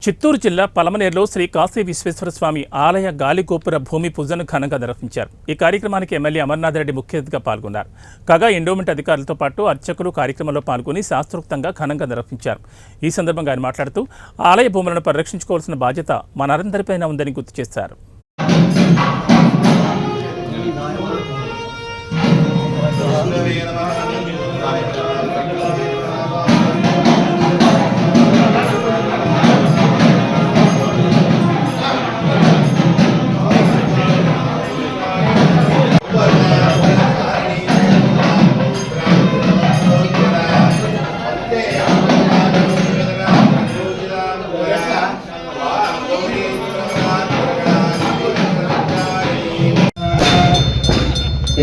చిత్తూరు జిల్లా పలమనేరులో శ్రీ కాశీ విశ్వేశ్వర స్వామి ఆలయ గాలిగోపుర భూమి పూజను ఘనంగా నిర్వహించారు। ఈ కార్యక్రమానికి ఎమ్మెల్యే అమర్నాథ్ రెడ్డి ముఖ్య అతిథిగా పాల్గొన్నారు। కాగా ఎండోమెంట్ అధికారులతో పాటు అర్చకులు కార్యక్రమంలో పాల్గొని శాస్త్రోక్తంగా ఘనంగా నిర్వహించారు। ఈ సందర్భంగా ఆయన మాట్లాడుతూ ఆలయ భూములను పరిరక్షించుకోవాల్సిన బాధ్యత మనందరిపైన ఉందని గుర్తు చేశారు।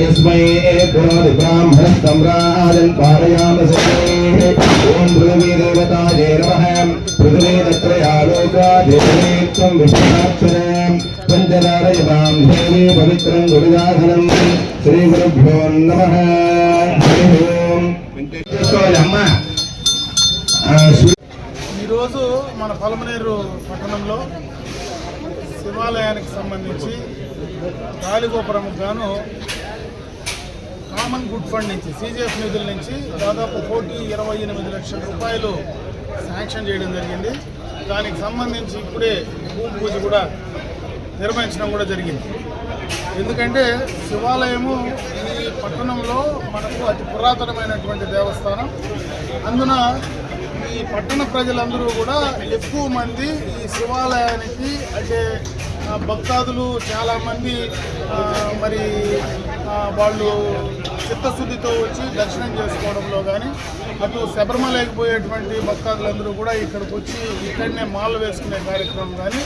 इसमें ब्राह्मणस्तम्राजन् पारयामसे ओम पृथ्वी देवताये नमः पृथ्वी तत्रयालोकादेवी त्वं विष्णुनाक्षरे पंचनारायणां देवी पवित्रं गुरुदासनं श्री गुरुभ्यो नमः हरि ओम వెంకటేశ్వరమ్మ। ఈరోజు మన పలమనేరు పట్టణంలో శివాలయానికి సంబంధించి గాలిగోపురంకు గాను కామన్ గుడ్ ఫండ్ నుంచి సిజిఎఫ్ నిధుల నుంచి దాదాపు 1,28 లక్షల రూపాయలు శాంక్షన్ చేయడం జరిగింది। దానికి సంబంధించి ఇప్పుడే భూమి పూజ కూడా నిర్వహించడం కూడా జరిగింది। ఎందుకంటే శివాలయము ఈ పట్టణంలో మనకు అతి పురాతనమైనటువంటి దేవస్థానం। అందున ఈ పట్టణ ప్రజలందరూ కూడా ఎక్కువ మంది ఈ శివాలయానికి అంటే భక్తాదులు చాలామంది మరి వాళ్ళు చిత్తశుద్ధితో వచ్చి దర్శనం చేసుకోవడంలో కానీ అటు శబరిమలకి పోయేటువంటి భక్తాదులందరూ కూడా ఇక్కడికి వచ్చి ఇక్కడనే మాల వేసుకునే కార్యక్రమం కానీ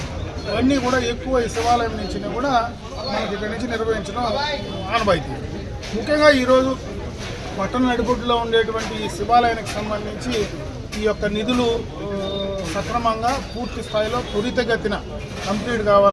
ఇవన్నీ కూడా ఎక్కువ ఈ శివాలయం నుంచి కూడా మనకి ఇక్కడి నుంచి నిర్వహించడం ఆనవాయితీ। ముఖ్యంగా ఈరోజు పట్టణ నడిబొడ్డులో ఉండేటువంటి ఈ శివాలయానికి సంబంధించి ఈ యొక్క నిధులు సక్రమంగా పూర్తి స్థాయిలో త్వరితగతిన కంప్లీట్ కావాలి।